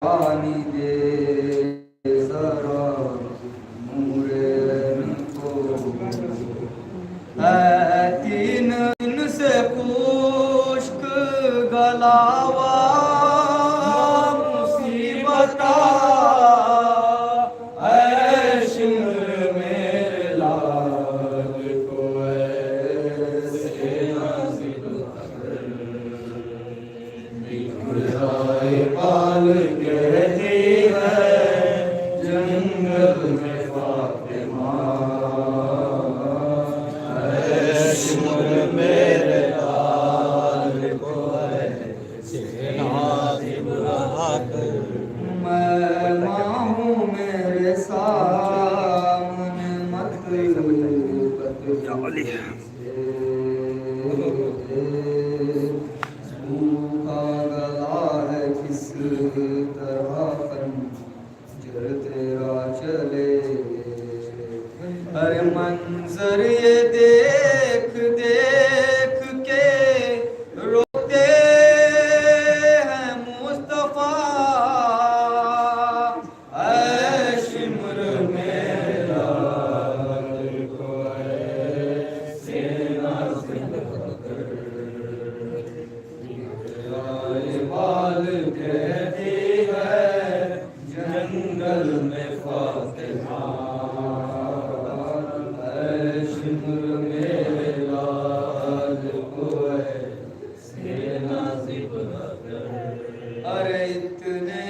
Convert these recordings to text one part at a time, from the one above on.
पानी दे जरा नूरे को तीन दिन से पुष्क गलावा मुसीबता शिमर मेरे लाल को ऐसे नाज़िल पाल कहती है जंगल में फातिमा शिमर मेरे लाल को ऐसे नाज़िल मैं माँ हूँ मेरे सामने मत सूखा गला है किस तरह पंजर तेरा चले अरे मंजर ये देख देख के रोते हैं मुस्तफा ऐ शिमर मेरा को ऐसे नाज़िल बाल कहती है जंगल में फातिमा शिमर मेरे लाल को ऐसे नाज़िब अरे इतने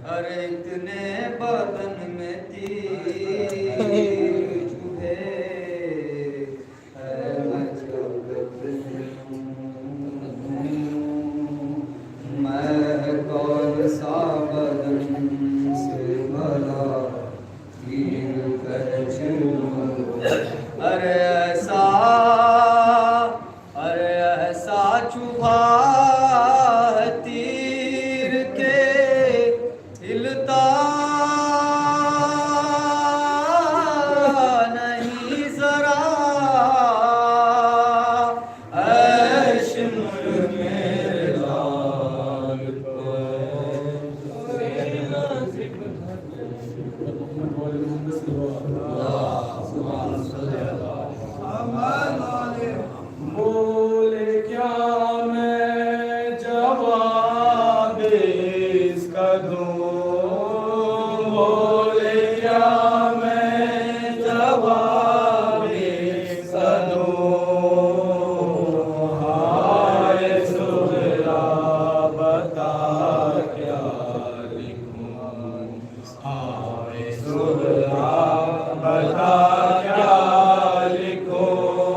अरे इतने बदन में तीर चुभे है मैं जगत मैं कौन सा बदन से भला तीर कर चलूं अरे ऐसा चुभा है तीर के हिलता नहीं जरा ऐ शिमर मेरे लाल को बोले क्या मैं जवाब इसका दूं बोले क्या मैं जवाब इसका दूं हाय सुहरा बता क्या लिखूं हाय सुहरा बता क्या लिखूं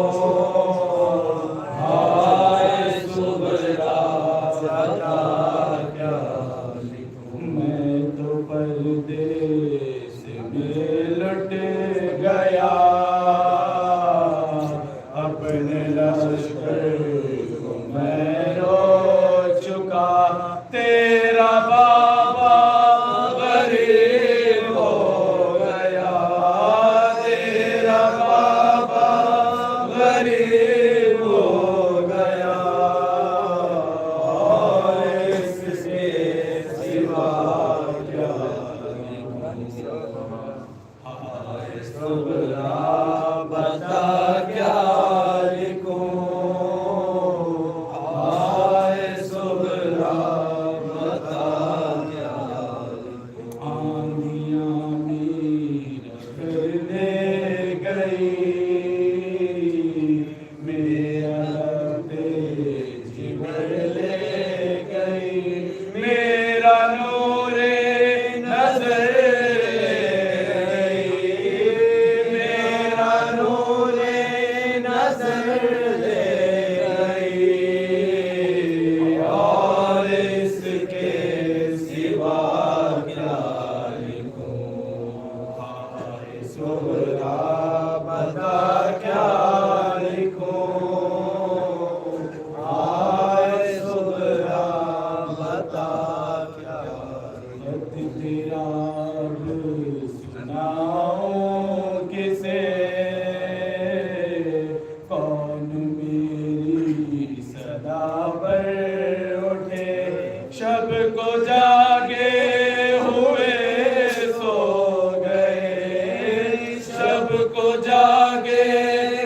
जागे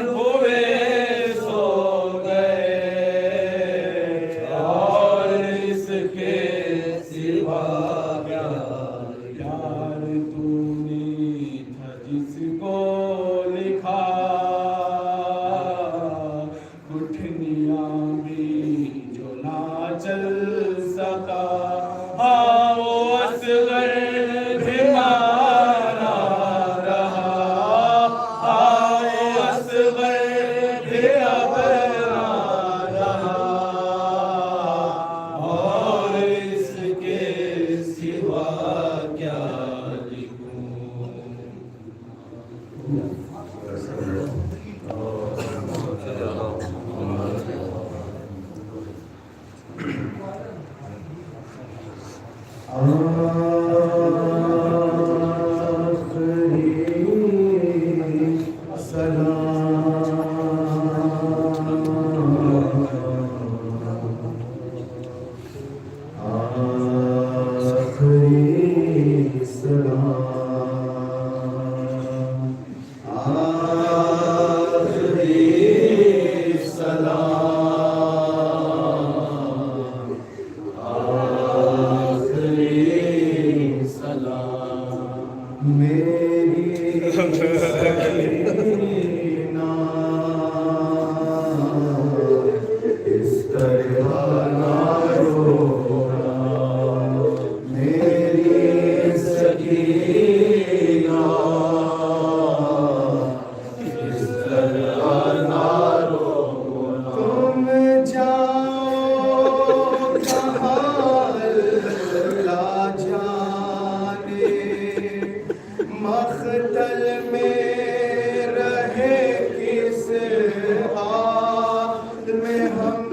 हुए सो गए और इसके सिवा क्या यार तूने था जिसको लिखा गुठनिया भी जो ना चल सका हाँ वो असगर भी माना रहा हाँ वो असगर भी अब ना रहा और इसके सिवा क्या लिखूं। मख्तल में रहे किस हाल में हम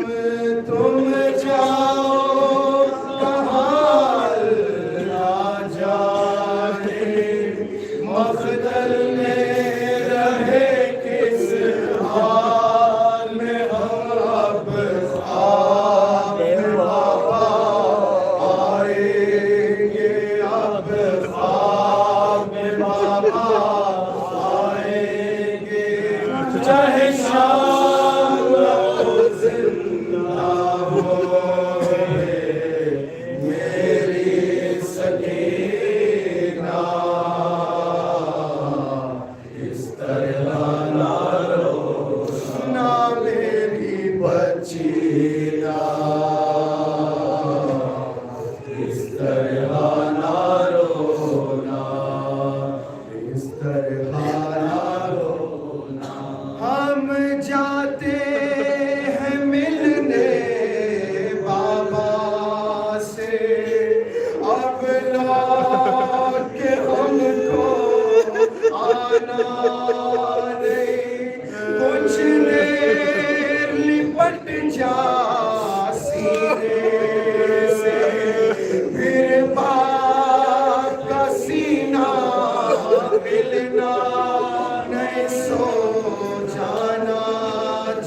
तुम जाओ कहाँ ना जाने मख्तल में रहे किस हाल में हम अब आएंगे अब आएंगे चाहे शाम हो जिंदा हो मेरी सकीना इस तरह ना रो ना मेरी बच्चिया इस तरह ना रोना इस तरह ना रोना हम जाते हैं मिलने बाबा से अब लौट के हमको आना नहीं कुछ देर लिपट जा सीने से फिर बात का सीना मिलना नहीं सो जाना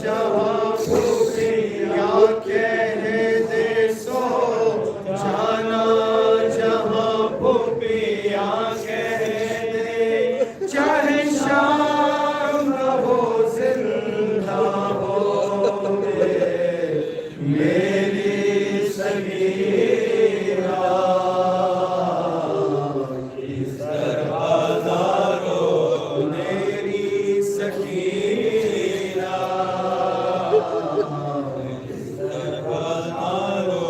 जहाँ खुशियाँ कह दे सो जाना जहाँ खुशियाँ कह दे चाहे शाम हो जिंदा हो मेरी सगीरा इस तरह ना रो मेरी सगीरा इस तरह ना रो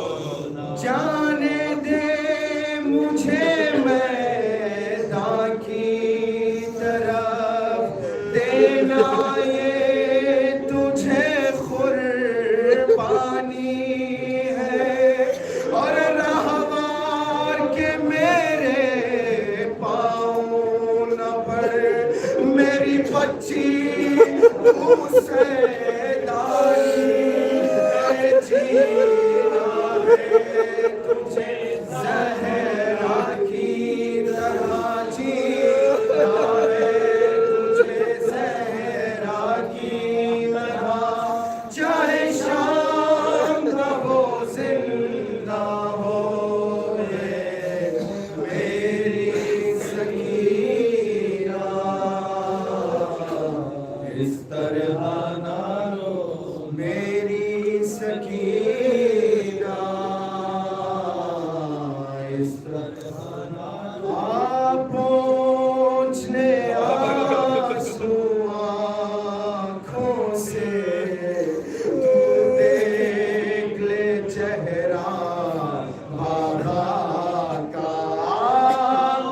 जाने दे मुझे मैदान की तरफ देना ये तुझे कुर्बानी है और रहवार के मेरे पाँव न पड़ मेरी बच्ची उसे दानी है जीना है तुझे ज़हरा की तरह जीना है तुझे ज़हरा की तरह चाहे शाम हो जिंदा हो मेरी सकीना इस तरह ना रो मेरी सकीना, इस तरह ना रो। पूछने आंसू आँखों से तू देख ले चेहरा बाबा का।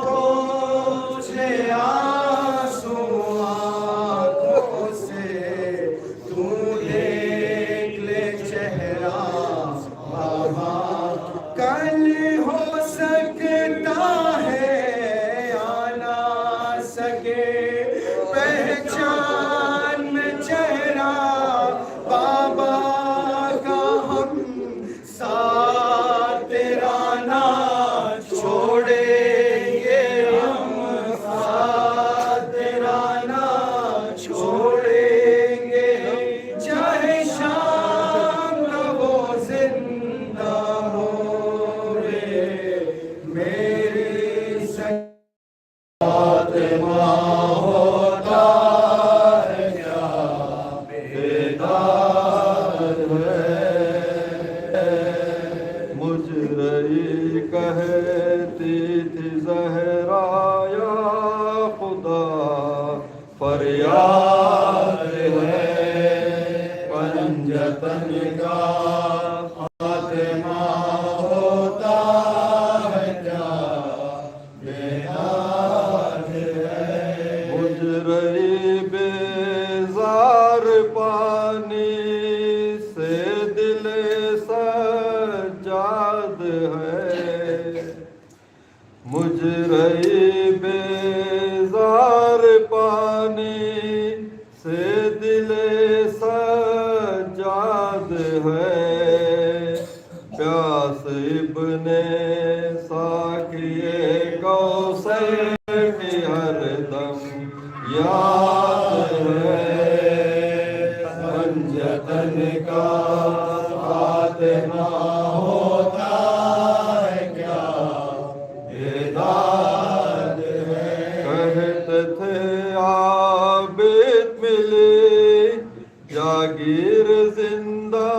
पूछने आंसू आँखों से तू देख ले चेहरा बाबा। कल हो सकता है या ना सके पहचान में चेहरा बाबा का। हम साथ तेरा ना छोड़ेंगे, हम साथ तेरा ना छोड़ेंगे, चाहे शाम का वो जिंदा हो रे मेरी फातिमा। होता है क्या बेदार है। मुजरई कहती थी ज़हरा या खुदा फरियाद है पंजतन का फातिमा। होता है क्या बेदार है। मुजरई बेजार पानी से दिल सजाद है। मुजरई बेजार पानी से दिल सजाद है। प्यास इब्ने साकिए कौसर की हरदम याद है पंजतन का फातिमा। होता है क्या बेदाद है। कहते थे आबिद मिले जागीर जिंदा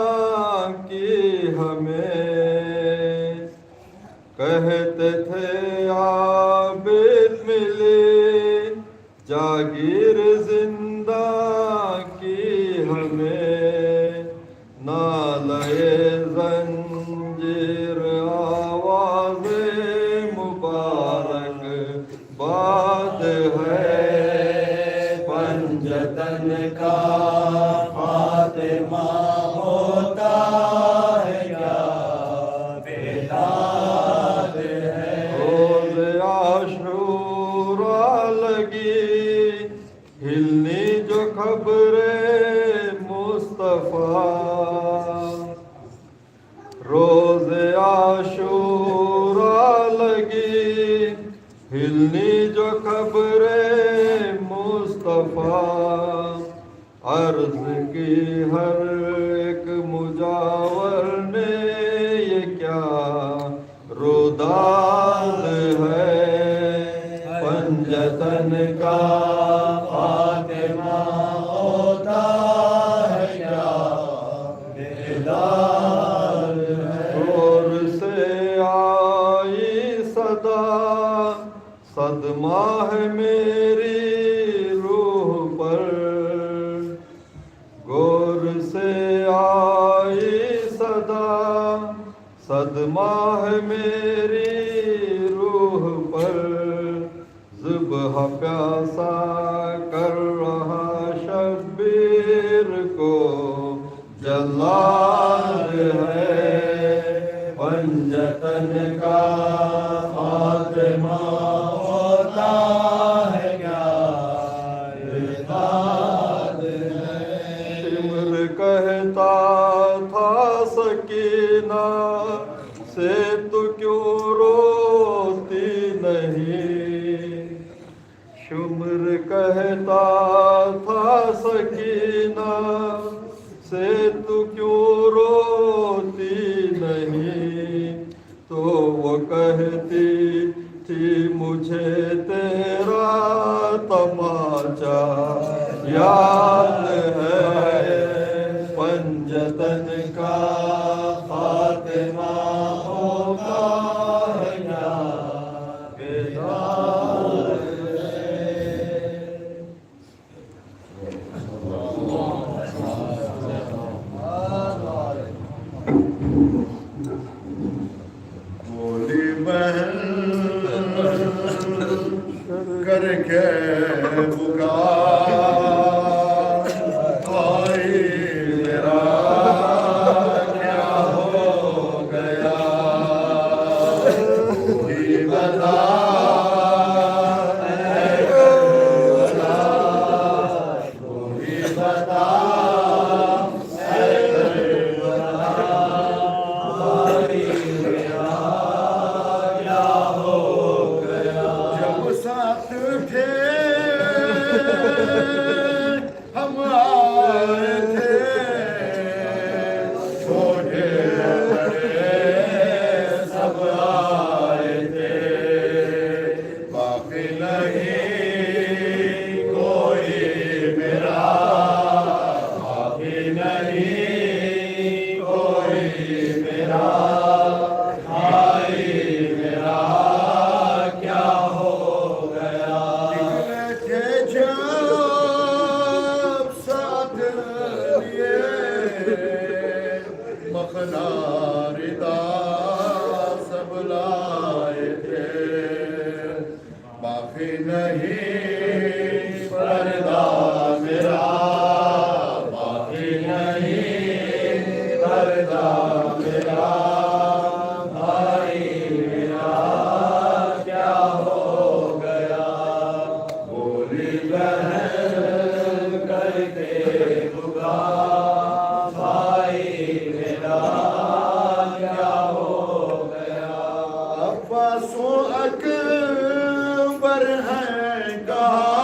की हमें। कहते थे आबिद मिले जागीर जिंदा की हमें। नाले जंजीर आवाज़े मुबारक बाद है पंजतन का फातिमा। होता है क्या बेदाद है। रोज़ आशूरा लगी हिलनी जो खबरे मुस्तफ़ा। रोज़ आशूरा लगी हिलनी जो खबरे मुस्तफ़ा। अर्ज़ की हर एक मुजावर ने ये क्या रुदाद है पंजतन का फातिमा। होता है क्या बेदार है। और से आई सदा सदमा है मेरी रूह पर। गौर से आई सदा सदमा है मेरी रूह पर। ज़ुबह प्यासा कर रहा शब्बीर को जलाल है पंजतन का फातिमा। होता है क्या बेदाद है। शिमर कहता था सकीना से तू क्यों रोती नहीं। शुमर कहता था सकीना से तू क्यों रोती नहीं। तो वो कहती थी मुझे तेरा तमाचा याद है पंजतन का खात्मा होगा क्या बेदार बोली बहन करके पुकार भाई मेरा क्या हो गया ही बता ही बता जब साथ थे हम आए थे छोटे बड़े सब आए थे बाकी नहीं कोई मेरा बाकी नहीं कोई मेरा भाई मेरा क्या हो गया निकले थे जब साथ लिए मखनारिदा सब लाए थे बाकी नहीं पर्दा मेरा बाकी नहीं पर्दा मेरा भाई मेरा क्या हो गया बोली बहन करके पुकार भाई मेरा क्या हो गया अब्बासो अकबर हैं कहाँ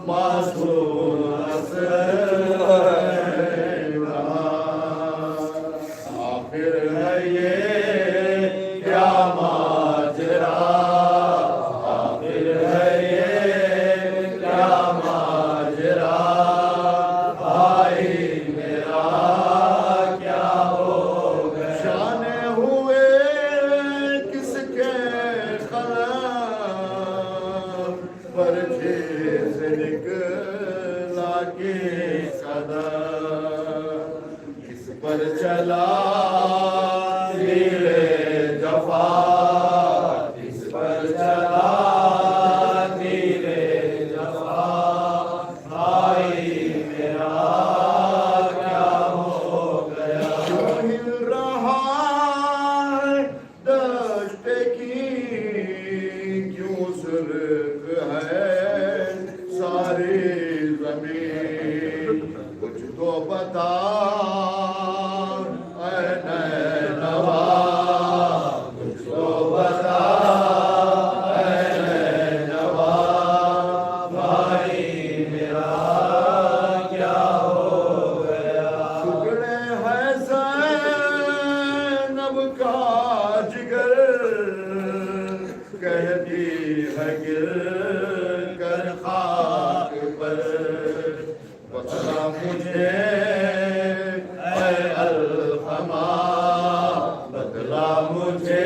मासूम असगर हैं कहाँ आखिर है ये क्या माजरा आखिर है ये क्या माजरा भाई मेरा क्या हो गया शाने हुए किसके कलम पर से निकला के कदम किस पर चला धीरे जफा किस पर चला धीरे जफा भाई मेरा क्या हो गया क्यों हिल रहा है दश्त की क्यों सुर्ख है सारी जमीन कुछ तो बता ऐ नैनवा कुछ तो बता ऐ नैनवा भाई मेरा क्या हो गया टुकड़े हैं ज़ैनब का जिगर कहती है गिर कर खाक पर बता मुझे ऐ अलखमा बदला मुझे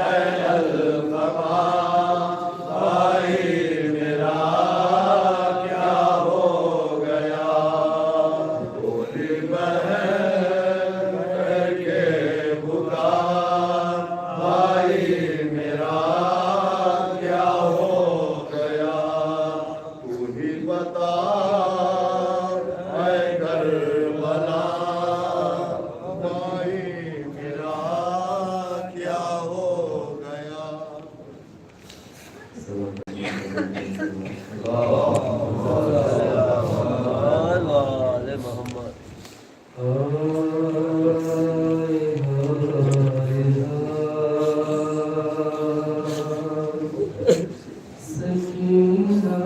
ऐ अलखमा भाई मेरा क्या हो गया बोली बहन करके पुकार भाई मेरा क्या हो गया तू ही बता ऐ करबला भाई मेरा क्या हो गया सकीना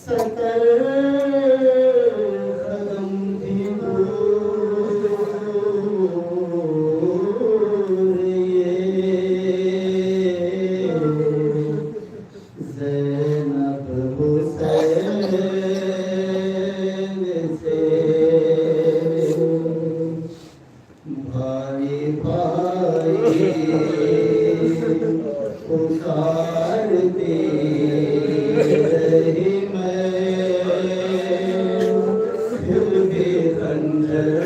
सतर कदम थी दूर ये ज़ैनब हुसैन से भाई भाई पुकारती रही मैं, फिर भी खंजर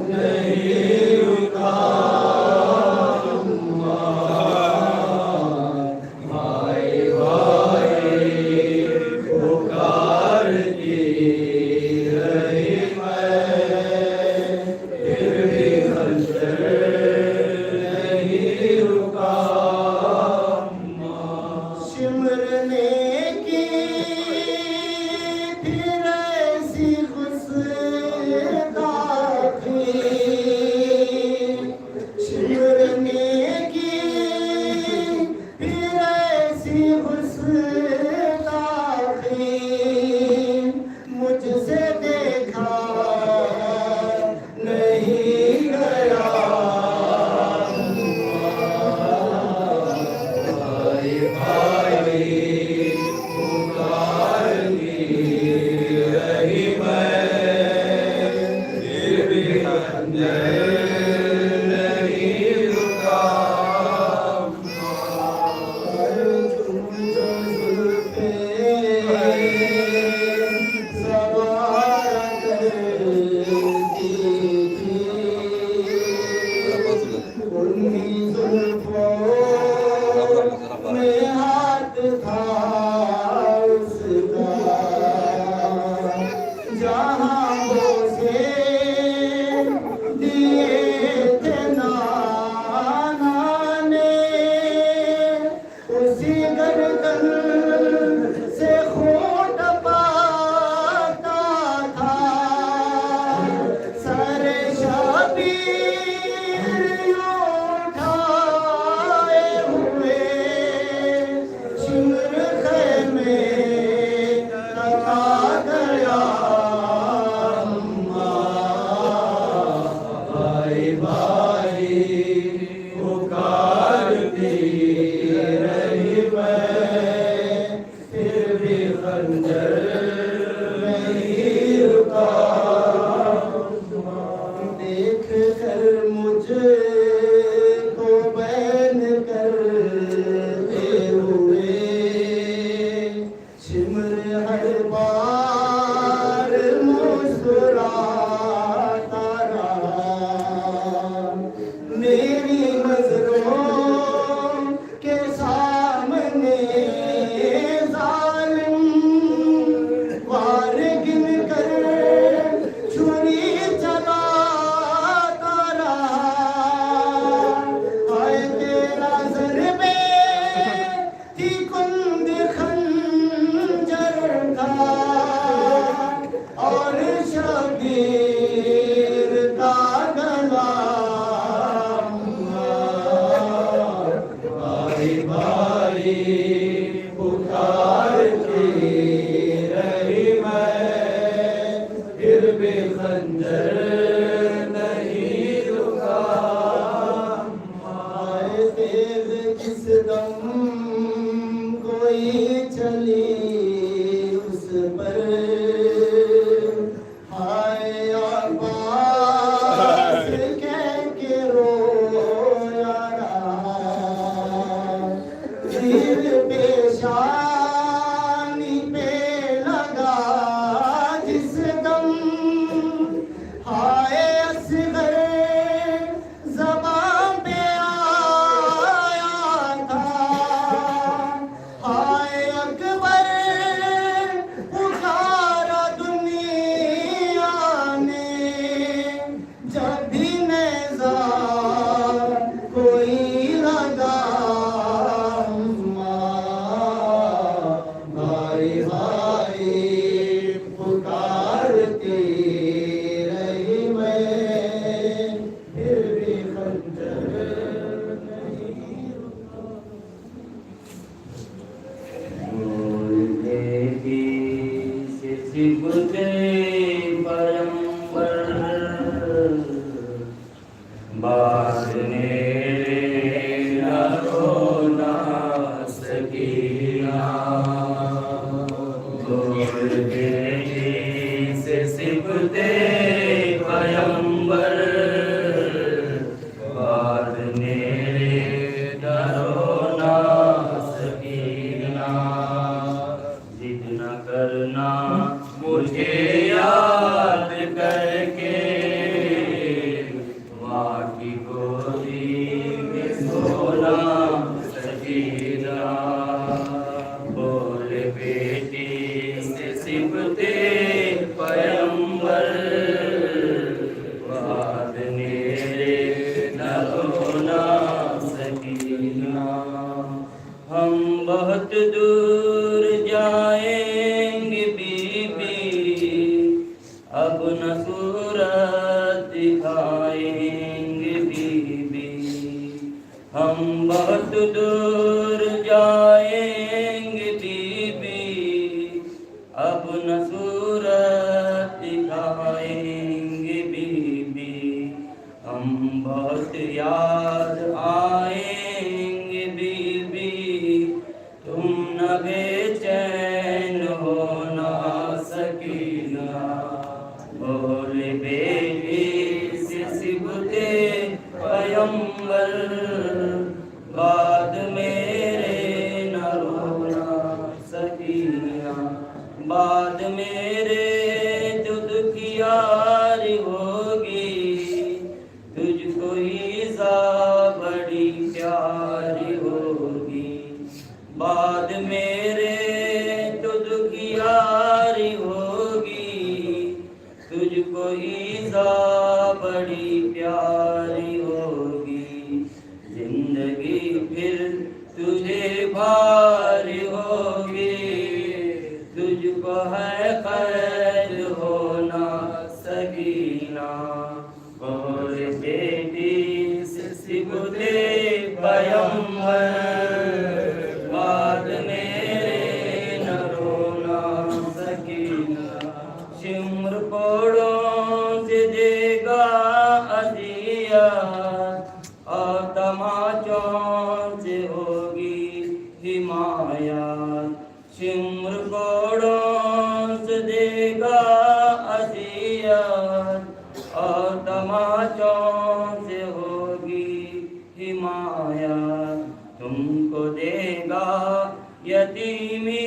नहीं रुका। भाई भाई पुकारती रही मैं, फिर भी खंजर नहीं रुका। सिमरने की फिर ऐसी गुस्ताखी, सिमरने की फिर ऐसी गुस्ताखी, मुझसे देखा नहीं गया। भाई भाई पुकारती रही मैं, फिर भी खंजर नहीं रुका। तुम जो जुल्फे सवार करती थी, उन्हीं जुल्फों में हाथ था उसका, जहाँ बोसे दिए थे नाना ने, उसी गर्दन से खून पाता था। सारे शबीर उठाए हुए शिमर ख़ैमे तका गया। भाई भाई पुकारती रही मैं, फिर भी खंजर नहीं रुका। देख कर मुझको बैन करते हुए, सिमर हर बार मुस्कुराता रहा। मेरी नजरों के सामने जालिम वार गिन कर छुरी चलाता रहा। हाय तेरा ज़रबे थी कुंद खंजर था, और शबीर का गला। भाई भाई पुकारती रही मैं, फिर भी खंजर नहीं रुका। आए तेज किस दम कोई चली उस पर, हाय अब्बास कह के रोया रहा। तीर पेशानी पे लगा जिस दम, हाय असगर ज़बां पे आया था। हाय अकबर पुकारा दुनिया ने, जब भी नेज़ा कोई लगा। भाई भाई सिबते पैगंबर बाद मेरे न रोना सकीना बोल बेटी से सिबते पैगंबर बाद मेरे न रोना सकीना जिद न करना मुझे याद करके माँ की गोदी में सोना सकीना बोले बेटी से सिबते पैगंबर बाद मेरे न रोना सकीना हम बहुत दूर जाएंगे बीबी अब न सूरत दिखाएंगे बीबी हम बहुत दूर जाएंगे बीबी अब न सूरत दिखाएंगे बीबी हम बहुत याद आएंगे बीबी तुम न बेचैन हो ना सकीना बोले बेटी से सिबते पैगंबर बाद मेरे न रोना सकीना बाद मेरे जो दुखियारी होगी तुझको ईज़ा बड़ी प्यारी होगी बाद मेरे तो दुखियारी होगी तुझको ईज़ा बड़ी प्यारी होगी जिंदगी फिर तुझे भारी होगी तुझको है खैर होना सकीना और बेटी से सिबते पैगंबर बाद मेरे न रोना सकीना शिम्र कोड़ों से देगा अजिया और तमाचों से होगी हिमायत शिम्र कोड़ों से देगा अजिया और तमाचों से होगी हिमायत तुमको देगा यतीमी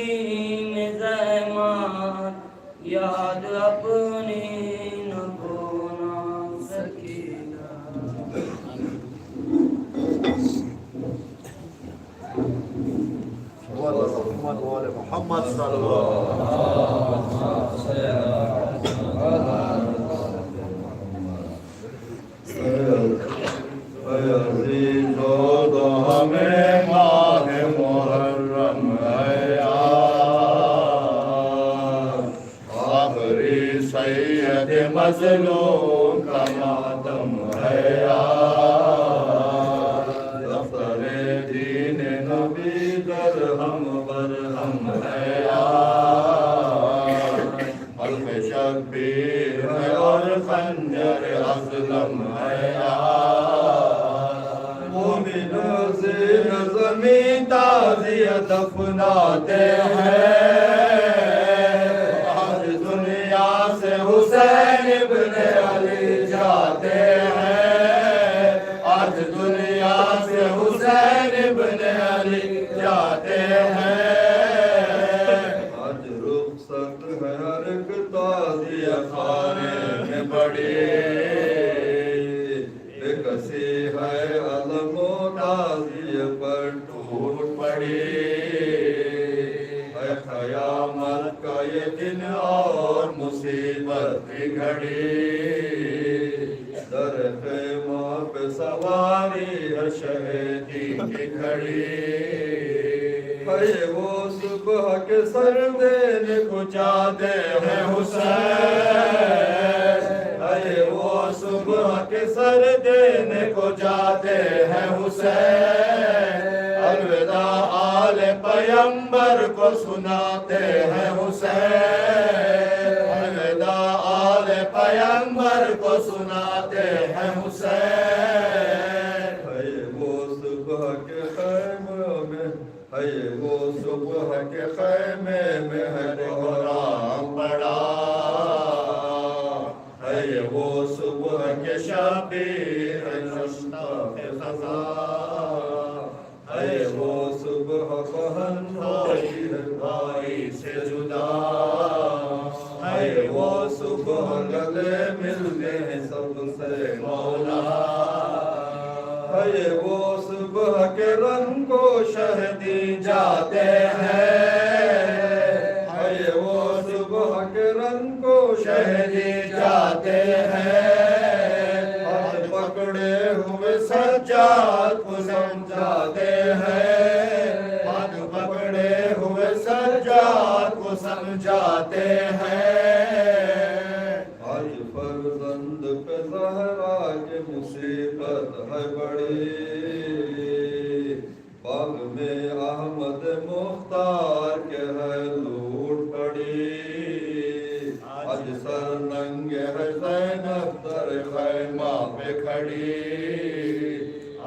में ज़हमत याद अपनी न खोना सकीना मोहम्मद सल्लल्लाहु हमें माह मुहर्रम है आखिरी सैयद मज़लूम का मातम है दफ्तरे दीन नबी दर हम बरहम है हल्क़ शब्बीर है और खंजर असलम है ज़मीन ताज़िया दफनाते हैं आज दुनिया से हुसैन इब्ने अली जाते हैं आज दुनिया से हुसैन इब्ने अली जाते हैं आज रुखसत है हर एक ताज़िया खाने में बड़ी बेकसी है अलमो ताज़िया पर टूट पड़ी है क़यामत का ये दिन और मुसीबत की घड़ी दर ख़ैमा पे सवारी है शहीदी की खड़ी है वो सुबह के सर देने को जाते हैं हुसैन है वो सुबह के सर देने को जाते हैं हुसैन अलविदा आले पैगंबर को सुनाते हैं हुसैन सुनाते हैं हुसैन। है वो सुबह के खैमे में, है वो सुबह के खैमे में है कुरान पढ़ा, है वो सुबह के शबीर मुश्ताक़ ख़ज़ा, है वो सुबह बहन होई है भाई से जुदा, है वो सुबह गले मिलते हैं सबसे मौला, है वो सुबह के रंग को शहदी जाते हैं, है वो सुबह के रंग को शहदी जाते हैं, हाथ पकड़े हुए सज्जाद को समझाते हैं, हाथ पकड़े हुए सज्जाद को समझाते हैं। आज फर्जंद पे ज़हरा की मुसीबत है बड़ी, बाग में अहमद मुख्तार के है लूट पड़ी, आज सर नंगे है ज़ैनब दर खैमा पे खड़ी,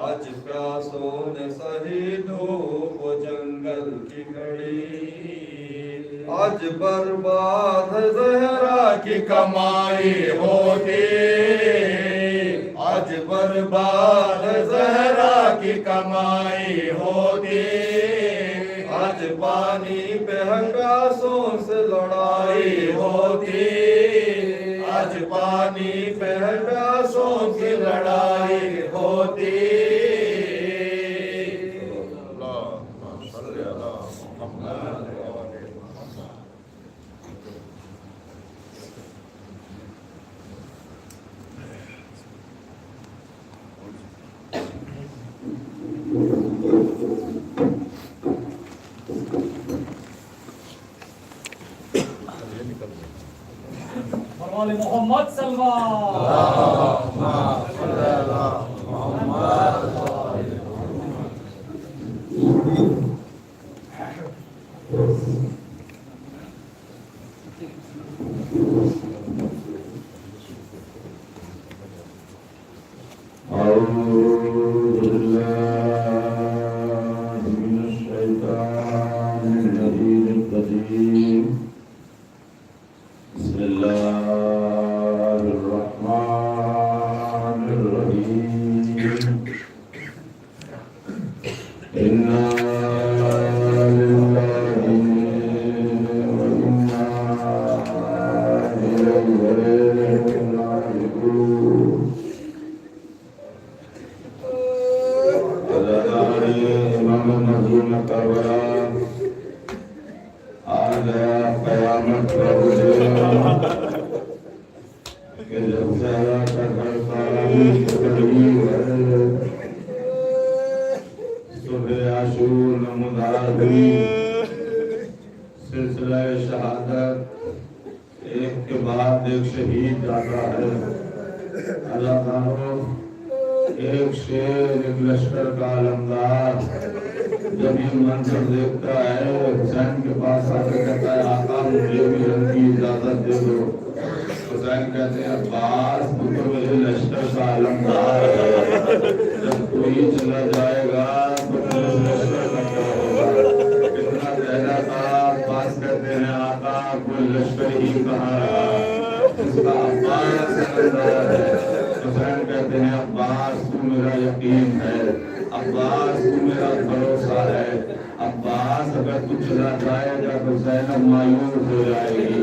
आज प्यासों ने सही धूप वो जंगल की घड़ी, आज बर्बाद है ज़हरा की कमाई होती, आज बर्बाद ज़हरा की कमाई होती, आज पानी पे हंगासों से लड़ाई होती, आज पानी पे हंगासों की लड़ाई होती। फरमान मोहम्मद सिलसिला शहादत एक के बाद एक शहीद जाता है। अल्लाह ताला एक शेर एक लश्कर का अलमदार जब ये मंजर देखता है हुसैन के पास आकर कहता है आका मुझे भी उनकी इजाजत दे दो। हुसैन कहते हैं अब्बास तू तो मेरे लश्कर का अलमदार है, जब कोई चला जाएगा तो लश्कर का क्या होगा। कितना कहना था अब्बास कहते हैं आका कोई लश्कर ही कहाँ रहा, इसका अब्बास अलमदार है। हुसैन कहते हैं अब्बास तू मेरा यकीन है, अब्बास तू मेरा भरोसा है, अब्बास अगर तू चला जाएगा तो ज़ैनब मायूस हो जाएगी,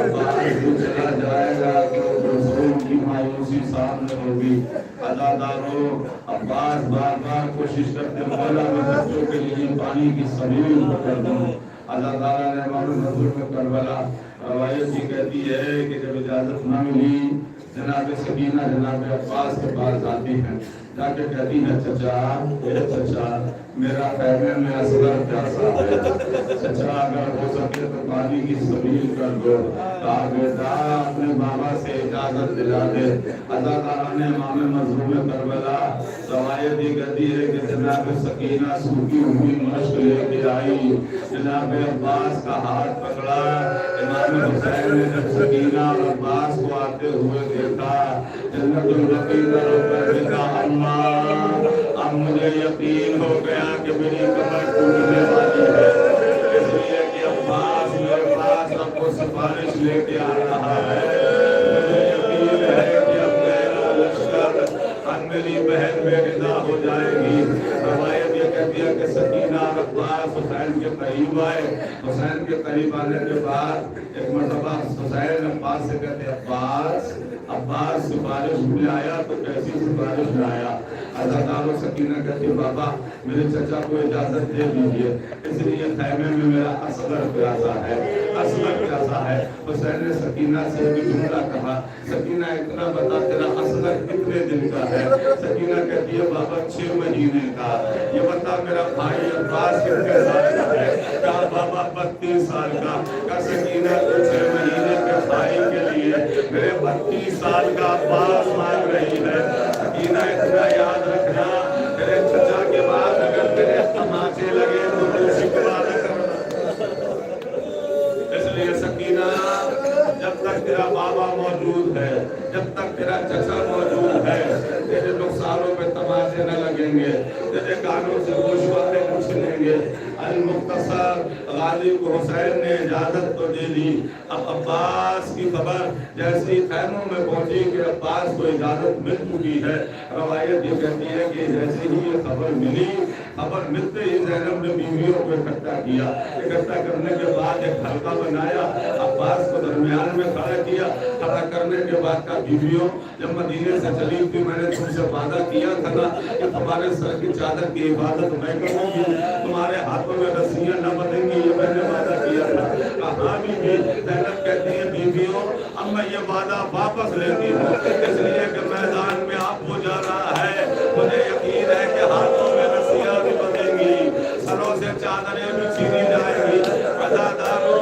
अब्बास तू चला जाएगा तो रसूल की मायूसी सामने होगी। अज़ादारों अब्बास बार बार कोशिश करते मौला में बच्चों के लिए पानी की सबील कर दूं। अल्लाह ताला ने मालूम में करबला रवायत जी कहती है कि जब इजाजत न मिली जनाब सकीना जनाब अब्बास के पास आती हैं, जाके कहती है चचा ए चचा मेरा खैमे में असगर प्यासा है, चचा अगर हो सके तो पानी की सबील कर दो। कहा बेटा अपने बाबा से इजाजत दिला दे। अल्लाह ताला ने इमाम मज़लूम करबला रवायत ये कहती है कि जनाब सकीना सूखी हुई मश्क लेके आई, जनाब अब्बास का हाथ पकड़ा। इमाम हुसैन ने जब सकीना और अब्बास को आते हुए देखा जन्नतुल बक़ी का रुख देखा अम्मा, अब मुझे यकीन हो गया कि मेरी कमर टूटने वाली है, इसलिए कि अब्बास मेरे पास आपको सिफारिश लेके आ रहा है। मुझे यकीन है कि अब मेरा लश्कर मेरी बहन बेगुनाह हो जाएगी। रवायत ये कहती है कि सकीना और अब्बास हुसैन के करीब आए। हुसैन के करीब आने के बाद एक मरतबा हुसैन अब्बास से कहते अब्बास अब्बास सिफारिश में आया तो कैसी सिफारिश में आया? अज़ादारो सकीना कहती बाबा मेरे चचा को इजाजत दे दीजिए, इसलिए खैमे में मेरा असगर प्यासा है, असगर प्यासा है। हुसैन ने सकीना से एक जुमला कहा, सकीना इतना बता तेरा असगर कितने दिन का है? सकीना कहती है बाबा 6 महीने का। ये बता मेरा भाई अब्बास कितने साल का है? कहा बाबा 32 साल का। कहा सकीना तो 6 महीने के भाई के लिए मेरे 32 साल का अब्बास मांग रही है। सकीना इतना याद रखना, तेरे चचा के बाद अगर तेरे तमाचे लगे तो तू शिकवा न करना। इसलिए सकीना जब तक तेरा बाबा मौजूद है, जब तक तेरा चचा मौजूद है, तेरे नुकसानों में तमाचे न लगेंगे, तेरे कानों से गोशवारे न छिनेंगे। अल-मुख्तसर गालिब हुसैन ने इजाजत तो दे दी। अब अब्बास की खबर जैसी खैमों में पहुंची कि अब्बास को इजाजत मिल चुकी है। रवायत ये कहती है कि जैसे ही ये खबर मिली, खबर मिलते ही ज़ैनब ने बीवियों को इकट्ठा किया। इकट्ठा करने के बाद एक हल्का बनाया, अब्बास को दरमियान में खड़ा किया। खड़ा करने के बाद का बीवियों जब मदीने से चली थी, मैंने तुमसे वादा किया था ना कि तुम्हारे सर की चादर की हिफाजत मैं करूंगी, तुम्हारे हाथों में रस्सियां न बंधेंगी, ये मैंने वादा किया था। कहा बीवी? ज़ैनब कहती है बीवियों अब मैं ये वादा वापस लेती हूँ, इसलिए कि मैदान में आपको जाना है। मुझे यकीन है कि हाथों में रस्सियां भी बंधेंगी, सरों से चादरें भी छीनी जाएंगी। अज़ादारों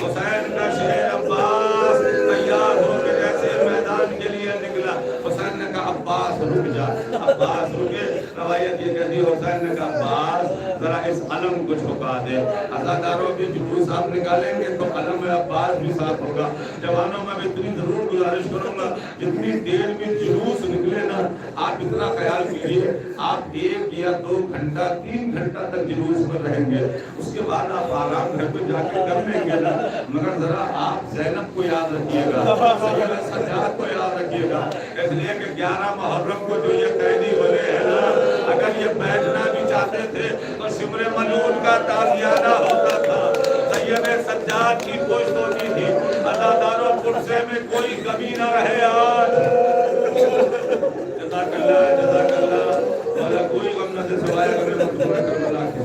हुसैन का शेर अब्बास तैयार होकर जैसे मैदान के लिए निकला, हुसैन ने कहा अब्बास रुक जा। अब्बास रुके। रवायत ये कहती है हुसैन ने कहा अब्बास जरा इस अलम को झुका दे। अज़ादारों भी जुलूस आप निकालेंगे तो अलम में अब्बास भी साथ होगा। जवानों में भी इतनी जरूर गुजारिश करूंगा, जितनी देर भी जुलूस निकले ना, आप इतना ख्याल कीजिए आप 1 या 2 घंटा 3 घंटा तक जुलूस पर रहेंगे, उसके बाद आप आराम घर पे जाके कर लेंगे ना। मगर जरा आप ज़ैनब को याद रखिएगा, सज्जाद को याद रखिएगा, इसलिए कि 11 मुहर्रम को जो ये कैदी बने हैं ना, अगर ये बैठना भी चाहते थे तो शिमरे मलून का ताज़ियाना होता था। सैयद सज्जाद की कोई सोची थी अज़ादारों कुर्से में कोई कमी न रहे। आज जज़ाकल्लाह जज़ाकल्लाह, वाला कोई गम न दे सवाया करे पूरा करबला के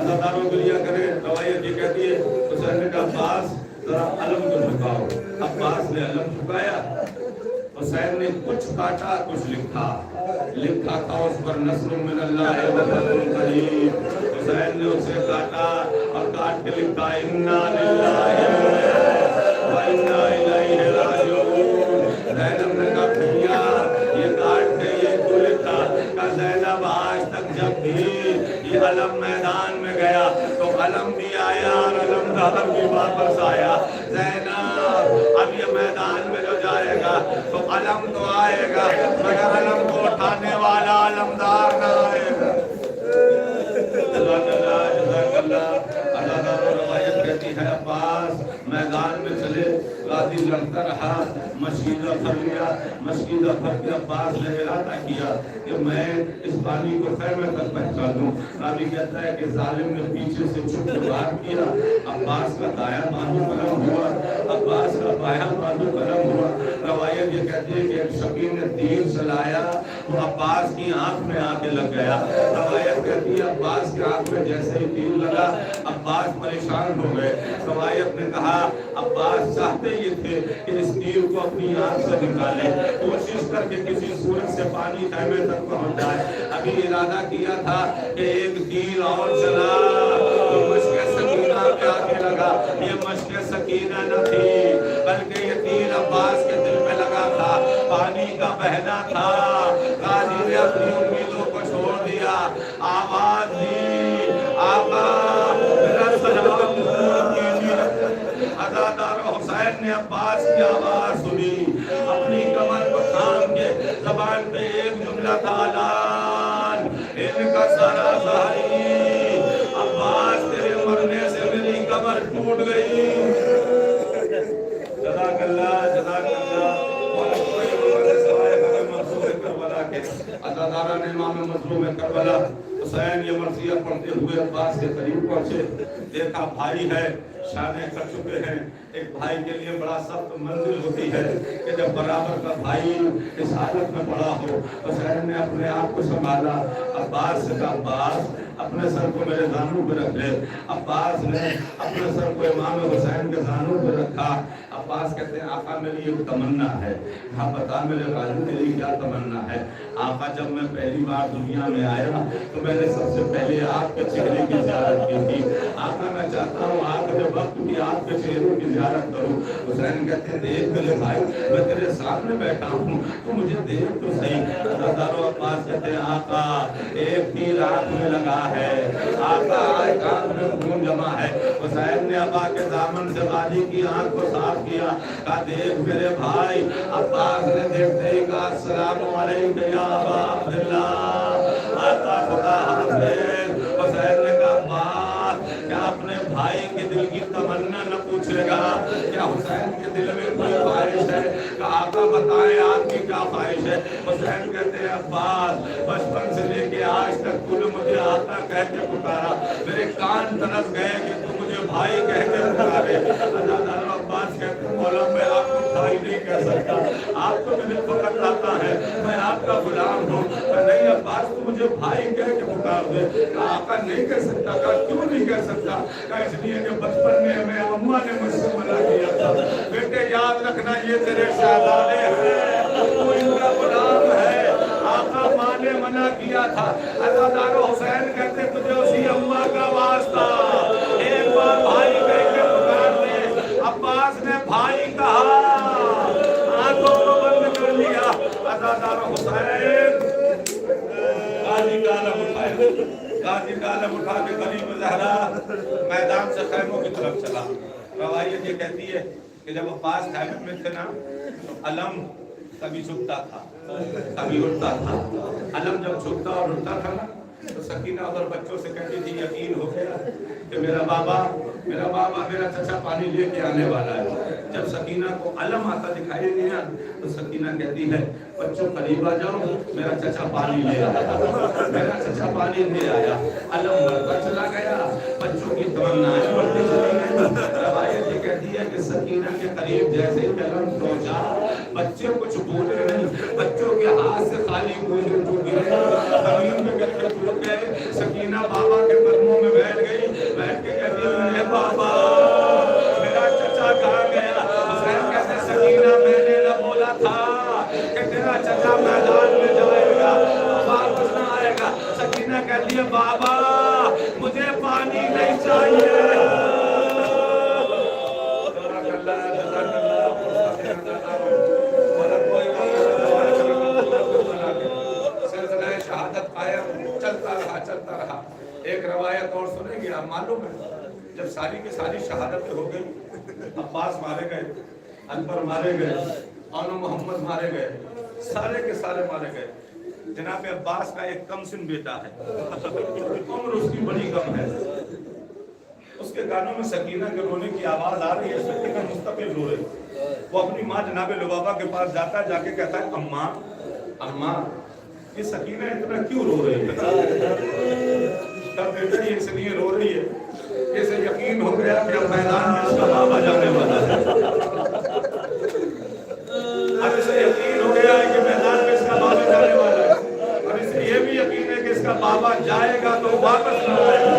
अज़ादारों के लिए करे। रवायत ये कहती है हुसैन का अब्बास जरा अलम को झुकाओ। अब्बास ने अलम झुकाया। हुसैन ने कुछ काटा कुछ लिखा, लिखा था उस पर नस्रुम मिनल्लाह व फज़्लुन करीम। हुसैन ने उसे काटा और काट के लिखा इन्ना लिल्लाहि व इन्ना इलैहि राजिऊन। ज़ैनब ने कहा भैया ये काट के ये क्यों लिखा? कहा ज़ैनब आज तक जब भी ये अलम मैदान में गया तो अलम भी आया और अलमदार भी वापस आया। ज़ैनब अब ये मैदान में जो जाएगा तो अलम तो आएगा, मगर अलम को उठाने वाला अलमदार ना आएगा। रवायत कहती है अब्बास मैदान में चले, गाजी लड़ता रहा, मशीदा फर लिया। मशीदा फर के अब्बास ने इरादा किया कि मैं इस पानी को खैमे तक पहुंचा दूं। रावी कहता है कि जालिम ने पीछे से छुप के वार किया। अब्बास का दाया बाजू कलम हुआ, अब्बास का बाया बाजू कलम हुआ। रवायत ये कहती है कि एक शकीन ने तीर चलाया तो अब्बास की आंख में आके लग गया। रवायत कहती है अब्बास की आंख में जैसे ही तीर लगा अब्बास परेशान हो गए। रवायत ने कहा अब्बास चाहते ये थे कि इस तीर को अपनी आंख से निकाले, कोशिश करके किसी सूरत से पानी खैमे तक पहुंच जाए। अभी इरादा किया था कि एक तीर और चला तो मशक़े सकीना पे आके लगा। ये मशक़े सकीना न थी बल्कि ये तीर अब्बास के दिल में लगा था, पानी का बहना था। गाजी ने अपनी उम्मीदों को छोड़ दिया, आवाज दी आका मेरा सलाम कीजिए। अज़ादार हुसैन हुसैन ने अब्बास की आवाज सुनी, अपनी कमर को थाम के ज़बान पे एक जुमला था, लाल इनका सारा सहारी, अब्बास तेरे मरने से मेरी कमर टूट गई। जज़ाकल्लाह जज़ाकल्लाह। अज़ादारा ने इमाम मज़लूम करबला हुसैन ये मरसियत पढ़ते हुए अब्बास के करीब पहुंचे। देखा भाई है, शादी कर चुके हैं। एक भाई के लिए बड़ा सख्त मंजिल होती है कि जब बराबर का भाई इस हालत में पड़ा हो। हुसैन ने अपने आप को संभाला, अब्बास से कहा, अब्बास अपने सर को मेरे जानू पे रख ले। अब्बास ने अपने सर को इमाम हुसैन के जानू पे रखा। अब्बास कहते हैं, आका मेरी एक तमन्ना है। हाँ बता मेरे गाजी तेरी क्या तमन्ना है? आका जब मैं पहली बार दुनिया में आया तो मैंने सबसे पहले आपके चेहरे की ज़ियारत की थी। आका मैं चाहता हूँ आखिरी वक्त की आपके चेहरे की ज़ियारत करूँ। हुसैन कहते हैं, देख मेरे भाई मैं तेरे सामने बैठा हूँ, तो मुझे देख तो सही। अब्बास कहते हैं, आका एक तीर आँख में लगा है, आका आँख में खून जमा है। हुसैन ने अब्बा के दामन से बाजी की आँख को साफ किया, कहा देख मेरे भाई। अब्बास ने देखते ही कहा, अस्सलामु अलैकुम या अबा अब्दुल्लाह, आका खुदा हाफिज़। हुसैन ने कहा, अब्बास क्या अपने भाई के दिल की तमन्ना न पूछेगा? क्या हुसैन के दिल में कोई ख्वाहिश है? कहा आका बताएं आपकी क्या ख्वाहिश है? हुसैन कहते हैं, अब्बास बचपन से लेके आज तक तूने मुझे आका कह के पुकारा, मेरे कान तरस गए कि तू मुझे भाई कह के पुकारे। अब्बास कहते हैं, मौला मैं आपको भाई नहीं कह सकता, आपको मुझे फकत आता है, मैं आपका गुलाम हूँ। नहीं अब्बास तू मुझे भाई कह के पुकार दे। आका नहीं कह सकता। कहा क्यों नहीं कह सकता? कहा इसलिए कि बचपन में हमें अम्मा ने मुझसे मना किया था, बेटे याद रखना ये तेरे शहजादे हैं, तू इनका गुलाम है। आका माँ ने मना किया था। अज़ादारो हुसैन कहते तुझे उसी अम्मा का वास्ता, एक बार भाई कह के पुकार दे। अब्बास ने भाई कहा, आंखों को बंद कर लिया। अज़ादारो हुसैन गाजी का आलम उठाया, गाजी का आलम उठा के गरीब ज़हरा मैदान से खैमों की तरफ चला। रवायत ये कहती है कि जब अब्बास खैमे में थे ना, तो अलम कभी झुकता था कभी उठता था। अलम जब झुकता और उठता था ना, तो सकीना उधर बच्चों से कहती थी, यकीन हो गया कि मेरा बाबा मेरा चचा पानी लेके आने वाला है। जब सकीना को अलम आता दिखाई दिया तो सकीना कहती है, बच्चों करीब आ जाओ, मेरा चचा पानी ले आया, मेरा चचा पानी ले आया। अलम बढ़ता चला गया, बच्चों की तमन्नाएं बढ़ती चली गई। रवायत ये कहती है कि सकीना के करीब जैसे ही अलम पहुंचा, बच्चे कुछ बोले नहीं, बच्चों के हाथ से खाली गोले टूट गए, जमीन में गिरकर टूट गए। सकीना बाबा के कदमों में बैठ गई, बैठ के कहती है, बाबा मेरा चचा कहाँ गया? हुसैन कहते सकीना मैंने न बोला था कि तेरा चचा मैदान में जाएगा, वापस ना आएगा। सकीना कहती है, बाबा मुझे पानी नहीं चाहिए। चलता रहा। एक रवायत और सुनेंगे आप, मालूम है जब सारी की सारी शहादतें हो गई, अब्बास मारे गए, अकबर मारे गए, आनो मोहम्मद मारे गए, सारे के सारे मारे गए। जनाब अब्बास का एक कमसिन बेटा है, उम्र उसकी बड़ी कम है। उसके गानों में सकीना के रोने की आवाज आ रही है, सकीना मुस्तकिल रो रही। वो अपनी माँ जनाब लुबाबा के पास जाता है, जाके कहता है, अम्मा अम्मा ये सकीना इतना क्यों रो रही है? तब बेटा ये इसलिए रो रही है, इसे यकीन हो गया कि अब मैदान में इसका बाबा जाने वाला है। अब इसे यकीन हो गया है कि मैदान में इसका बाबा जाने वाला है, और इसे ये भी यकीन है कि इसका बाबा जाएगा तो वापस ना आएगा।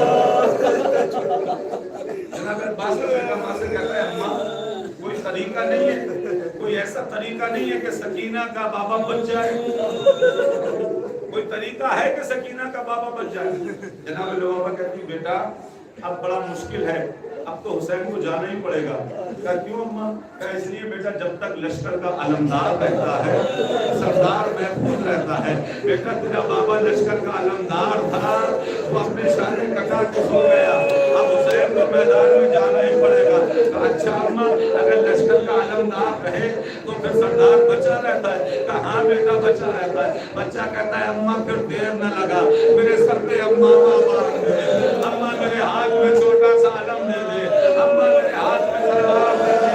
जनाब अब्बास का बेटा माँ से कहता है, अम्मा कोई तरीका नहीं है, कोई ऐसा तरीका नहीं है कि सकीना का बाबा बच जाए? कोई तरीका है कि सकीना का बाबा बच जाए? जनाब लुबाबा कहती, बेटा अब बड़ा मुश्किल है, अब तो हुसैन को जाना ही पड़ेगा। क्या क्यों अम्मा? क्या इसलिए बेटा जब तक लश्कर का अलमदार रहता है, सरदार महफूज रहता है। बेटा तेरा बाबा लश्कर का अलमदार था, वो अपने शाने कटा के सो गया, अब हुसैन को मैदान में जाना ही पड़ेगा। अच्छा अम्मा अगर लश्कर का आप रहे तो फिर सरदार बचा रहता है। कहाँ बेटा बचा रहता है? बच्चा कहता है अम्मा फिर देर न लगा, मेरे सर पे अम्मा बांध दे, अम्मा मेरे हाथ में छोटा सा अलम दे दे, अम्मा मेरे हाथ में तलवार दे दे।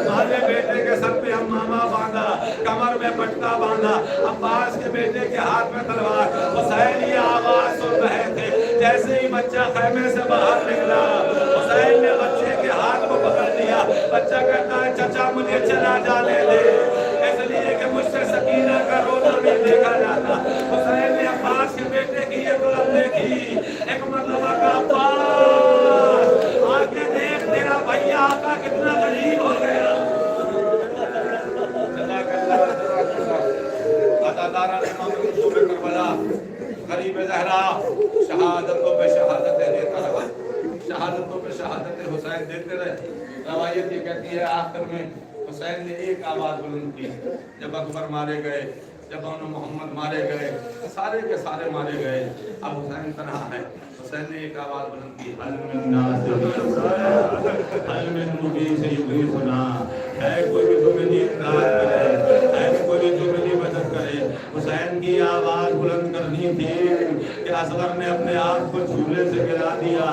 माँ ने बेटे के सर पे अम्मा बांधा, कमर में पटका बांधा, अब्बास के बेटे के हाथ में तलवार। हुसैन ये आवाज सुन रहे थे। जैसे ही बच्चा खैमे से बाहर निकला, हुसैन ने बच्चे के हाथ को पकड़ लिया। बच्चा कहता है चाचा मुझे चला जाने दे, इसलिए कि मुझसे सकीना का रोना नहीं देखा जाता। हुसैन ने अब्बास के बेटे की ये तरफ देखी, एक मरतबा का अब्बास आके देख तेरा भैया आका कितना गरीब हो गया। अदादारा ने मामूल में करबला गरीब ज़हरा शहादतों पे शहादतें देता रहा, शहादतों पे शहादतें हुसैन देते रहे। रवायत ये कहती है आखिर में हुसैन ने एक आवाज बुलंद की। जब अकबर मारे गए, जब मोहम्मद मारे गए, सारे के सारे मारे गए, अब हुसैन तन्हा है। हुसैन ने एक आवाज बुलंद की, है कोई भी तुम्हें नींद है कोई भी तुम्हें नहीं मदद करे। हुसैन की आवाज बुलंद करनी थी कि असगर ने अपने आप को झूले से गिरा दिया।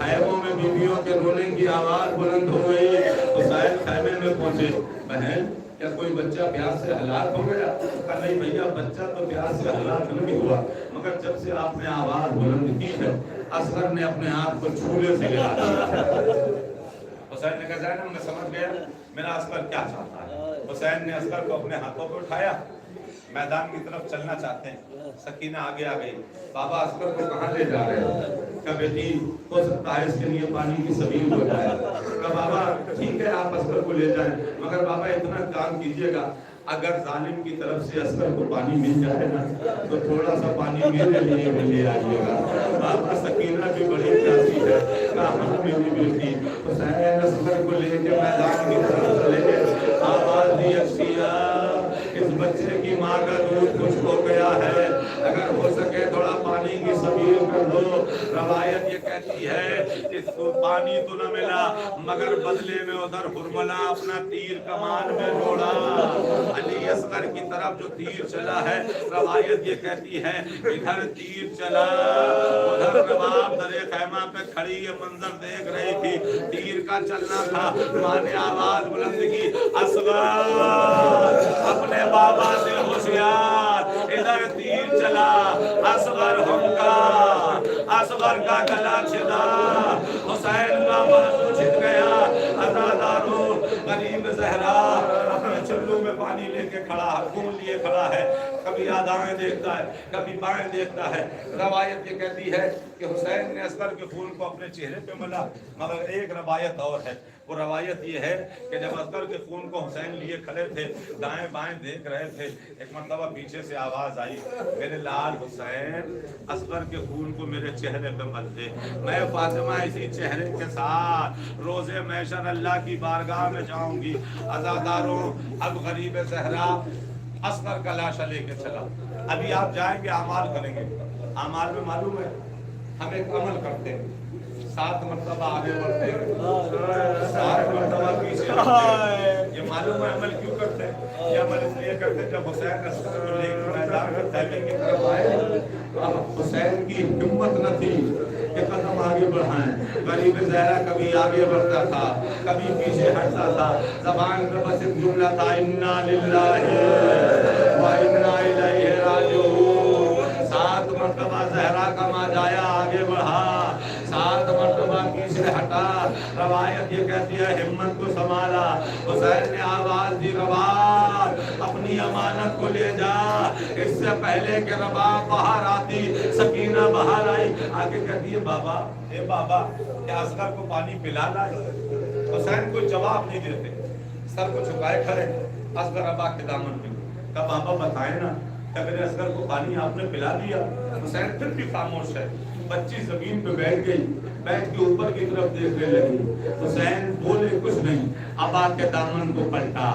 खैमों में बीवियों के रोने की आवाज बुलंद हो गई। हुसैन खैमे में पहुंचे, बहन क्या कोई बच्चा प्यास से हलाक हो गया? नहीं भैया, बच्चा तो प्यास से हलाक नहीं हुआ, मगर जब से आपने आवाज बुलंद की है असगर ने अपने हाथ को झूले से गिरा दिया। हुसैन ने कहा ना मैं समझ गया मेरा असगर क्या चाहता है। हुसैन ने असगर को अपने हाथों पे उठाया, मैदान की तरफ चलना चाहते हैं। सकीना आगे आ गई, बाबा असगर को कहाँ ले जा रहे हैं? क्या बेटी हो सकता है इसके लिए पानी की सबील हो जाए। क्या बाबा ठीक है आप असगर को ले जाएं, मगर बाबा इतना काम कीजिएगा अगर जालिम की तरफ से असगर को पानी मिल जाए ना तो थोड़ा सा पानी मेरे लिए भी ले आइएगा। बाबा सकीना भी बड़ी प्यासी है, कहाँ मेरी बेटी। हुसैन असगर को लेके मैदान की तरफ चले, आवाज दी असिया इस बच्चे की माँ का दूध कुछ हो गया है, अगर हो सके थोड़ा पानी की सबील कर दो। रवायत ये कहती है कि तो पानी तो न मिला मगर बदले में उधर हुरमला अपना तीर कमान में जोड़ा। अली असगर की तरफ जो तीर चला है, रवायत ये कहती है इधर तीर चला, उधर नवाब दरे खैमा पे खड़ी ये मंजर देख रही थी, तीर का चलना था। माँ ने आवाज बुलंद की, असगर अपने बाबा से होशियार, इधर तीर चला, असगर हमका, असगर का गला छिदा, हुसैन का बाजू छिद गया। अज़ादारो गरीब ज़हरा अपने चुल्लू में पानी लेके खड़ा है, खून लिए खड़ा है, कभी आदाएं देखता है कभी बाएं देखता है। रवायत ये कहती है कि हुसैन ने असगर के खून को अपने चेहरे पे मला, मगर एक रवायत और है। वो रवायत ये है कि जब असगर के खून को हुसैन लिए खड़े थे, दाएं बाएं देख रहे थे, एक मरतबा पीछे से आवाज आई, मेरे लाल हुसैन असगर के खून को मेरे चेहरे पे मत दे, मैं फातिमा इसी चेहरे के साथ रोजे महशर अल्लाह की बारगाह में जाऊंगी। अज़ादारों अब गरीब ज़हरा असगर का लाशा लेके चला। अभी आप जाएंगे अमाल करेंगे, अमाल में मालूम है हम एक अमल करते हैं, 7 मरतबा आगे बढ़ते हैं, 7 मरतबा पीछे रहते हैं। ये मालूम है अमल क्यों करते हैं? ये अमल इसलिए करते हैं जब हुसैन असगर को लेकर मैदान में तैबे की तरफ आए, अब हुसैन की हिम्मत न थी कि कदम आगे बढ़ाएं। गरीब ज़हरा कभी आगे बढ़ता था कभी पीछे हटता था, ज़बान पे बस एक जुमला था, इन्ना लिल्लाहि व इन्ना इलैहि राजिऊन। 7 मरतबा ज़हरा का माजाया आगे बढ़ा, 7 मरतबा पीछे हटा। रवायत ये कहती है हिम्मत को संभाला, हुसैन ने आवाज दी, रबाब अपनी अमानत को ले जा। इससे पहले कि रबाब बाहर आती, सकीना बाहर आई, आगे कहती है बाबा ए बाबा क्या असगर को पानी पिला लाए? हुसैन कोई जवाब नहीं देते, सर को झुकाए खड़े। असगर अब्बा के दामन पे, कब बाबा बताए ना क्या मेरे असगर को पानी आपने पिला दिया? हुसैन फिर भी खामोश है। बच्ची जमीन पे बैठ गई, बैठ के ऊपर की तरफ देखने लगी। हुसैन बोले कुछ नहीं, अबा के दामन को पलटा,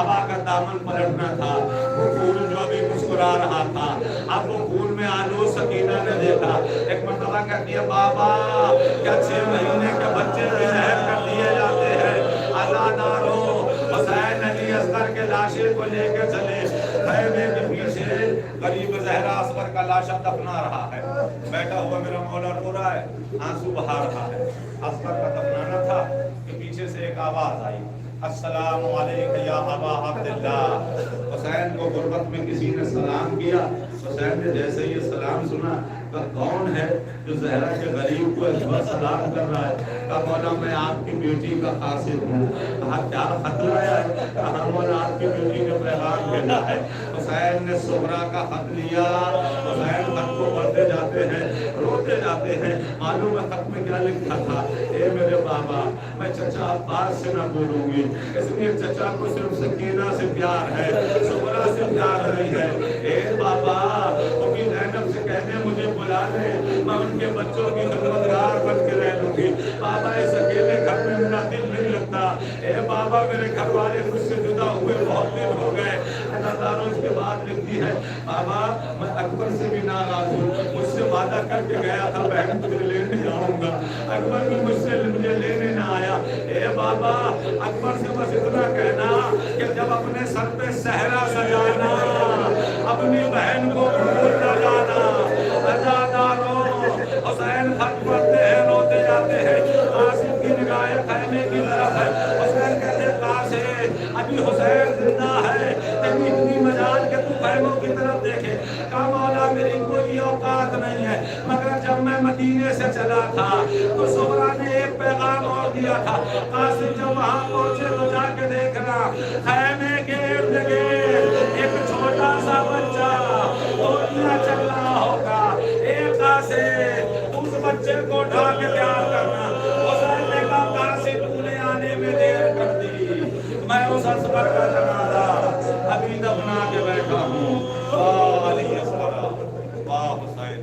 अबा का दामन पलटना था। वो फूल जो अभी मुस्कुरा रहा था, अब वो फूल में आलू सकीना ने देखा। एक मरतबा कहती है बाबा क्या 6 महीने के बच्चे जहर कर दिए जाते हैं? अज़ादारो हुसैन असगर के लाशे को लेकर चले। खैमे के पीछे गरीब ज़हरा असगर का लाशा दफना रहा है। बैठा हुआ मेरा मौला रो रहा है, आंसू बहा रहा है। असगर का दफनाना था कि पीछे से एक आवाज आई, अस्सलामु अलैका या अबा अब्दुल्लाह। हुसैन को गुर्बत में किसी ने सलाम किया। हुसैन ने जैसे ये सलाम सुना, तो कौन है जो ज़हरा के गरीब को इस बार सलाम कर रहा है? कहा मौला मैं आपकी बेटी का कासिद हूँ। कहा क्या खत लाया है? कहा मौला आपकी बेटी ने पैगाम भेजा है। हुसैन ने सुहरा का खत लिया। हुसैन खत को पढ़ते जाते हैं, रोते जाते हैं। मालूम है खत में क्या लिखा था? ए मेरे बाबा, मैं चचा अब्बास से न बोलूंगी, इसलिए चचा को सिर्फ सकीना से प्यार है, सुहरा से प्यार नहीं है। ए बाबा, उनकी ज़ैनब से कहने मुझे बुला ले, मैं उनके बच्चों की खिदमतगार बन के रह लूंगी। बाबा इस अकेले घर में मेरा दिल नहीं लगता। ए बाबा, मेरे घर वाले मुझसे जुदा हुए बहुत दिन हो गए। अदादारों उसके बाद लिखती है, बाबा मैं अकबर से भी नाराज हूँ, मुझसे वादा करके गया था बहन तुझे लेने जाऊंगा, अकबर भी मुझसे मुझे लेने ना आया। ए बाबा, अकबर से बस इतना कहना कि जब अपने सर पे सहरा सजाना, अपनी बहन को भूल न जाना। अज़ादारों, हुसैन खत पढ़ते हैं, रोते जाते हैं। कासिम की निगाहें खैमे की तरफ है। हुसैन कहते हैं कासिम, अभी हुसैन जिंदा है, तेरी इतनी मजाल के तू खैमों की तरफ देखे। कहा मौला मेरी कोई औकात नहीं है, मगर जब मैं मदीने से चला था तो सुहरा ने एक पैगाम और दिया था। कासिम जब वहाँ पहुंचे तो जाके देखना, खैमे के इर्द गिर्द एक छोटा सा बच्चा गोलियां चल रहा होगा। एक से उस बच्चे को उठा के तैयार करना। हुसैन ने कहा कासिम तूने आने में देर कर दी, मैं उस असगर का जनाजा अभी दफना के बैठा हूँ। वाह अली असगर, वाह हुसैन,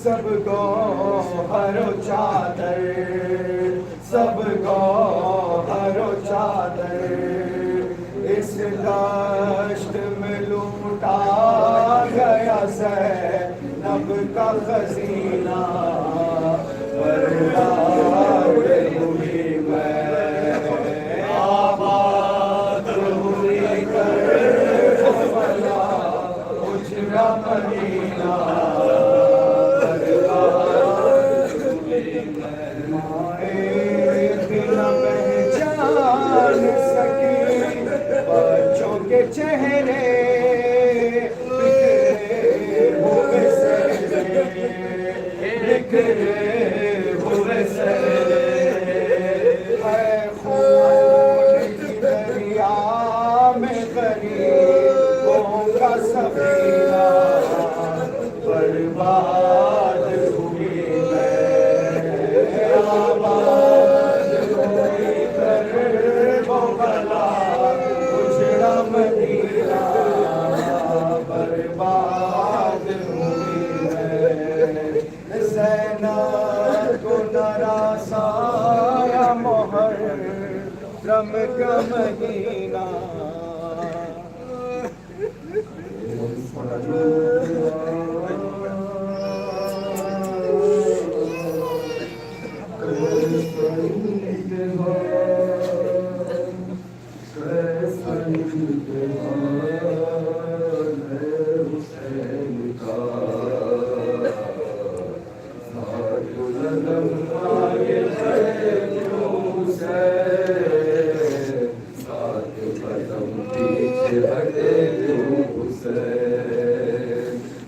सबको हर चादर, सबको मारो चादर इस दश्त में लूटा गया ज़ैनब का खजीना बर्बाद हुई मैं आबाद हुई करबला उजड़ा मदीना बर्बाद हुई मैं बिना पहचान सकी बच्चों के चेहरे बिखरे हुए सहरे है खून की दरिया में गरीबों का सफीना बर्बाद हुई मैं आबाद हुई गरीबों भला उजड़ा मदीना बर्बाद हुई ज़ैनब को नरासाया मुहर्रम का महीना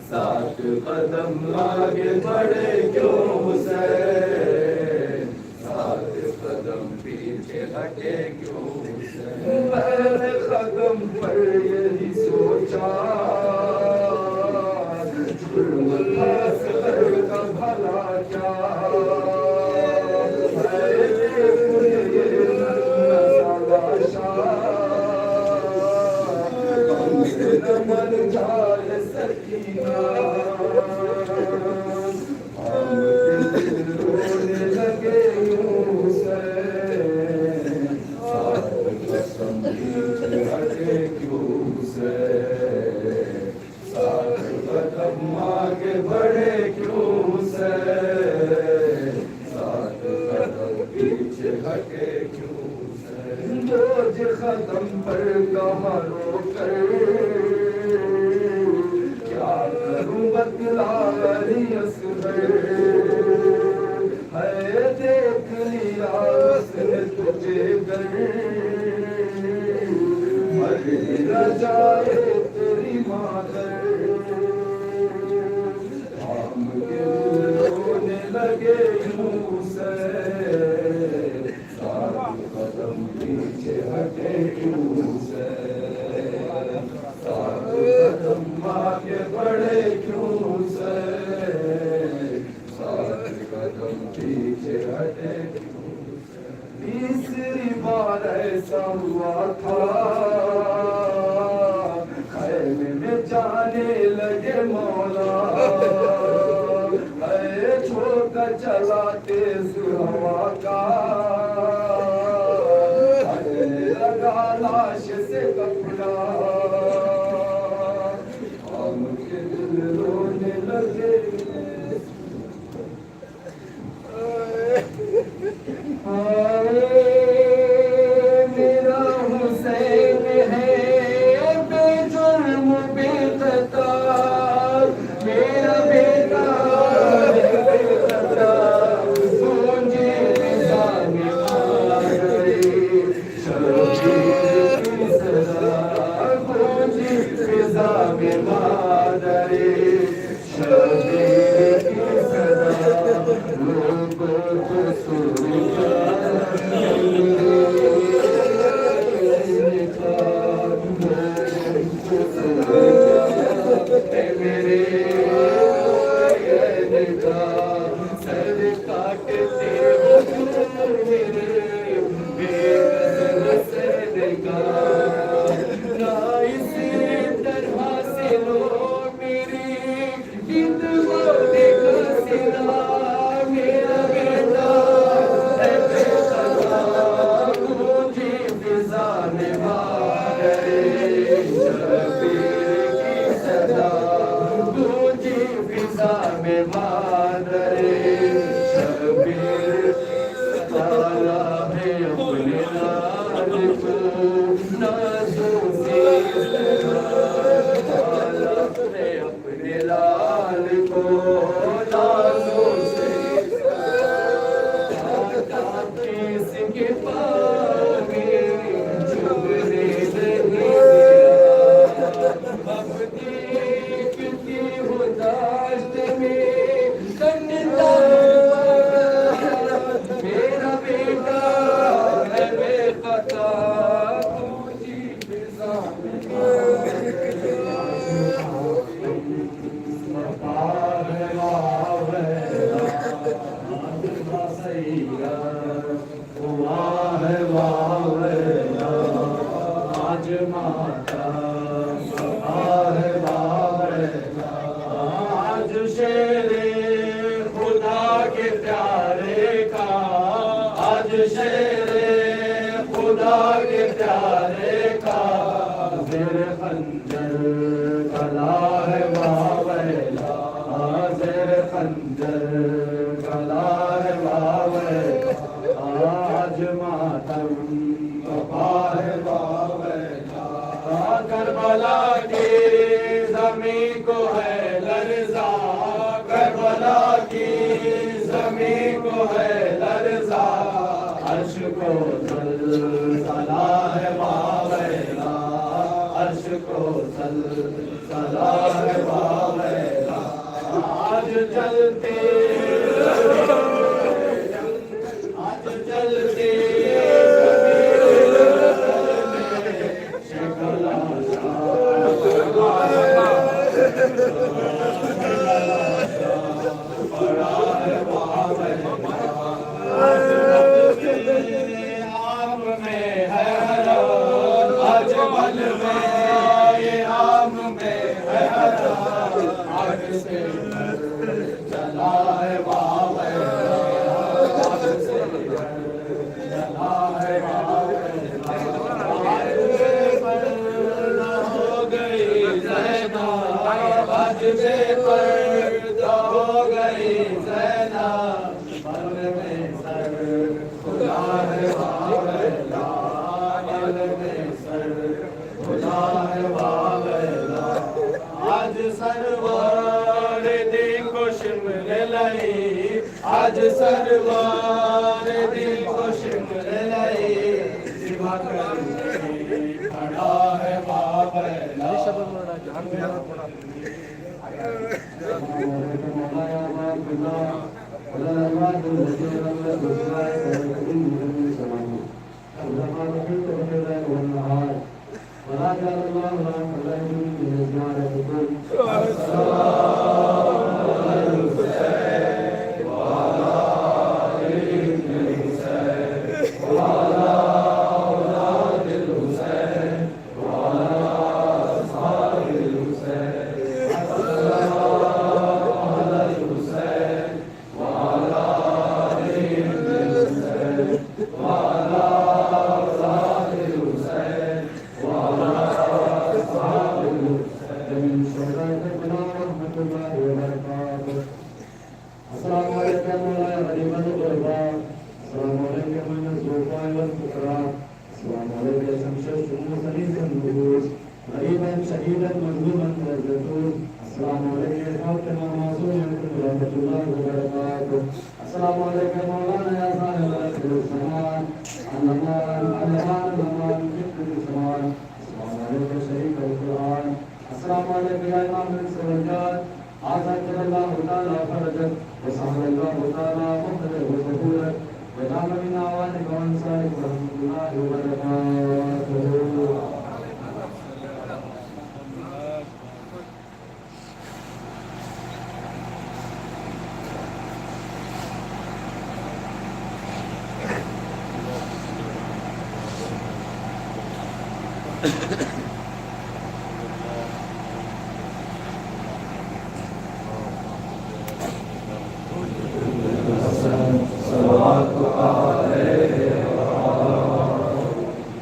सात कदम आगे बढ़े क्यों हुसैन सात कदम पीछे हटे क्यों हुसैन पहले कदम पर यही सोचा जुर्म असगर का भला क्या मन जाल सकीना हम दिल रोने लगे यूं से साथ कसम हटे क्यों से साथ कदम आगे बढ़े क्यों से साथ कदम पीछे हटे क्यों से बोझ खत्म पर कहाँ रोकर बतला अली असगर है देख लिया उसने तुझे घर मर न जाए तेरी मादर हम के रोने लगे यूं से सात कदम पीछे हटे यूं से सात कदम आगे बढ़े क्यों से सात कदम पीछे हटे क्यों से तीसरी बार ऐसा हुआ था खैमे में जाने लगे मौला छोड़कर चला तेज हवा का हटने लगा लाश से कपड़ा रोने लगे मेरा हुसैन है बेजुर्म बेखता मेरा बेटा बेखता मुझे निशाने मारे शबीर की सदा मुझे फिजा में मारे शबीर की सदा लोगों को सुना मेरे सर काटते मेरे बेगा ना इसी तरह से लो मेरी विधवा देखा सिला मेरा बेटा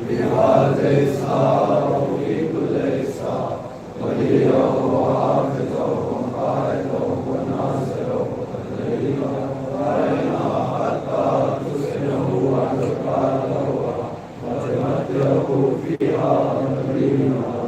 Viva له فيها قديما